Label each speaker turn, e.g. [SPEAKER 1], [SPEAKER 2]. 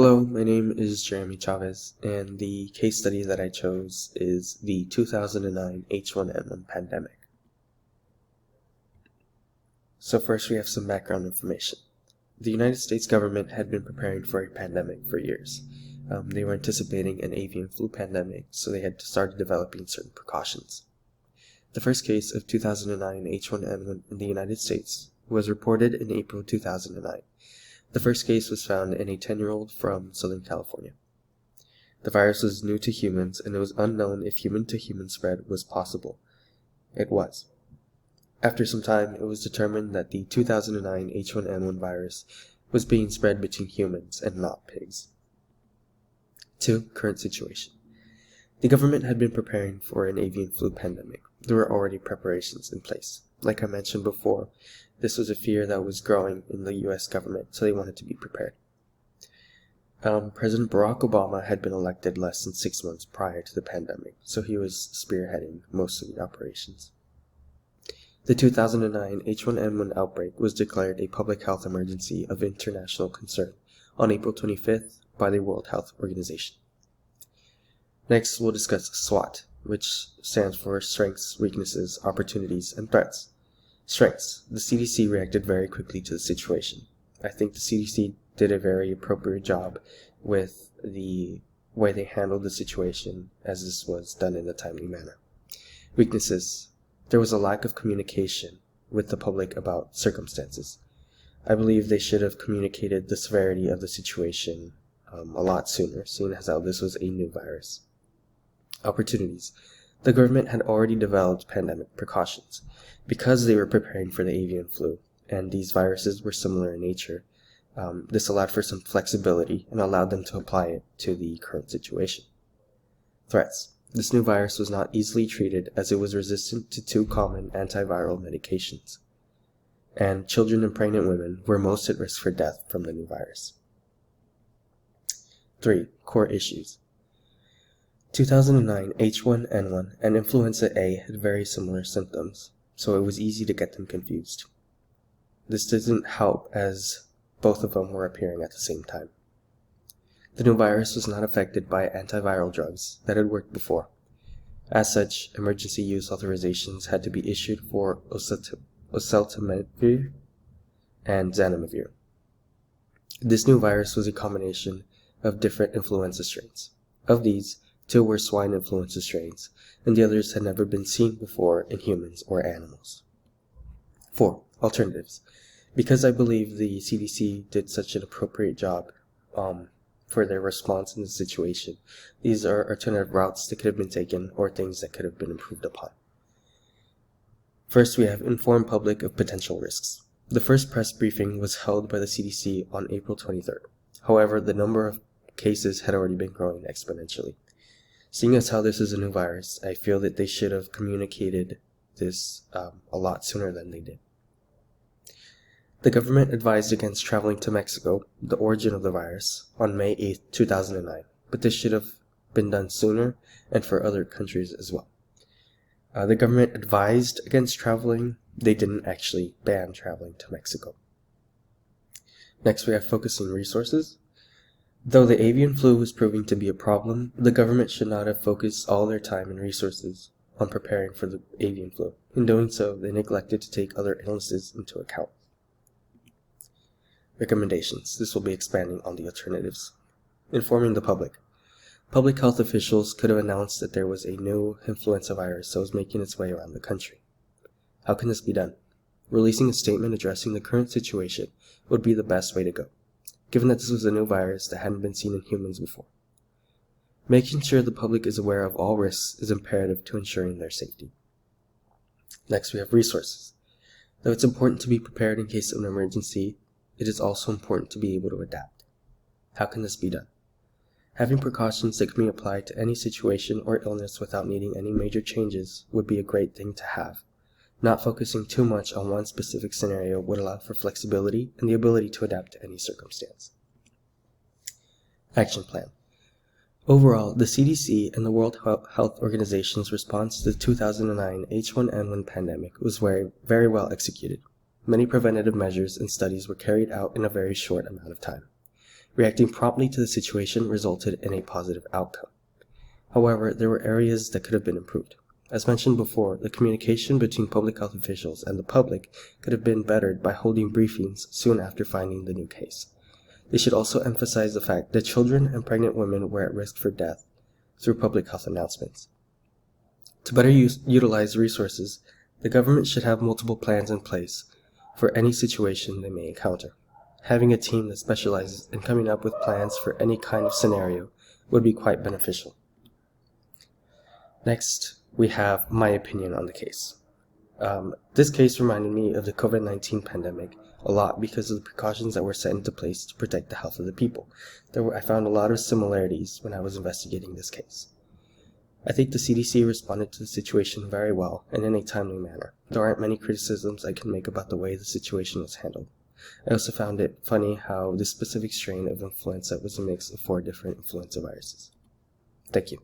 [SPEAKER 1] Hello, my name is Jeremy Chavez, and the case study that I chose is the 2009 H1N1 pandemic. So first we have some background information. The United States government had been preparing for a pandemic for years. They were anticipating an avian flu pandemic, so they had started developing certain precautions. The first case of 2009 H1N1 in the United States was reported in April 2009. The first case was found in a 10-year-old from Southern California. The virus was new to humans, and it was unknown if human-to-human spread was possible. It was. After some time, it was determined that the 2009 H1N1 virus was being spread between humans and not pigs. 2. Current situation. The government had been preparing for an avian flu pandemic. There were already preparations in place. Like I mentioned before, this was a fear that was growing in the U.S. government, so they wanted to be prepared. President Barack Obama had been elected less than 6 months prior to the pandemic, so he was spearheading most of the operations. The 2009 H1N1 outbreak was declared a public health emergency of international concern on April 25th by the World Health Organization. Next, we'll discuss SWOT, which stands for Strengths, Weaknesses, Opportunities, and Threats. Strengths. The CDC reacted very quickly to the situation. I think the CDC did a very appropriate job with the way they handled the situation, as this was done in a timely manner. Weaknesses. There was a lack of communication with the public about circumstances. I believe they should have communicated the severity of the situation a lot sooner, seeing as how this was a new virus. Opportunities. The government had already developed pandemic precautions. Because they were preparing for the avian flu, and these viruses were similar in nature, this allowed for some flexibility and allowed them to apply it to the current situation. Threats. This new virus was not easily treated as it was resistant to 2 common antiviral medications, and children and pregnant women were most at risk for death from the new virus. 3. Core issues. 2009 H1N1 and influenza A had very similar symptoms, so it was easy to get them confused. This didn't help as both of them were appearing at the same time. The new virus was not affected by antiviral drugs that had worked before. As such, emergency use authorizations had to be issued for oseltamivir and zanamivir. This new virus was a combination of different influenza strains. Of these, 2 were swine influenza strains, and the others had never been seen before in humans or animals. 4. Alternatives. Because I believe the CDC did such an appropriate job for their response in the situation, these are alternative routes that could have been taken or things that could have been improved upon. First, we have informed public of potential risks. The first press briefing was held by the CDC on April 23rd. However, the number of cases had already been growing exponentially. Seeing as how this is a new virus, I feel that they should have communicated this a lot sooner than they did. The government advised against traveling to Mexico, the origin of the virus, on May 8, 2009, but this should have been done sooner and for other countries as well. The government advised against traveling. They didn't actually ban traveling to Mexico. Next, we have focusing resources. Though the avian flu was proving to be a problem, the government should not have focused all their time and resources on preparing for the avian flu. In doing so, they neglected to take other illnesses into account. Recommendations. This will be expanding on the alternatives. Informing the public. Public health officials could have announced that there was a new influenza virus that was making its way around the country. How can this be done? Releasing a statement addressing the current situation would be the best way to go, given that this was a new virus that hadn't been seen in humans before. Making sure the public is aware of all risks is imperative to ensuring their safety. Next, we have resources. Though it's important to be prepared in case of an emergency, it is also important to be able to adapt. How can this be done? Having precautions that can be applied to any situation or illness without needing any major changes would be a great thing to have. Not focusing too much on one specific scenario would allow for flexibility and the ability to adapt to any circumstance. Action plan. Overall, the CDC and the World Health Organization's response to the 2009 H1N1 pandemic was very well executed. Many preventative measures and studies were carried out in a very short amount of time. Reacting promptly to the situation resulted in a positive outcome. However, there were areas that could have been improved. As mentioned before, the communication between public health officials and the public could have been bettered by holding briefings soon after finding the new case. They should also emphasize the fact that children and pregnant women were at risk for death through public health announcements. To better utilize resources, the government should have multiple plans in place for any situation they may encounter. Having a team that specializes in coming up with plans for any kind of scenario would be quite beneficial. Next, we have my opinion on the case. This case reminded me of the COVID-19 pandemic a lot because of the precautions that were set into place to protect the health of the people. I found a lot of similarities when I was investigating this case. I think the CDC responded to the situation very well and in a timely manner. There aren't many criticisms I can make about the way the situation was handled. I also found it funny how this specific strain of influenza was a mix of 4 different influenza viruses. Thank you.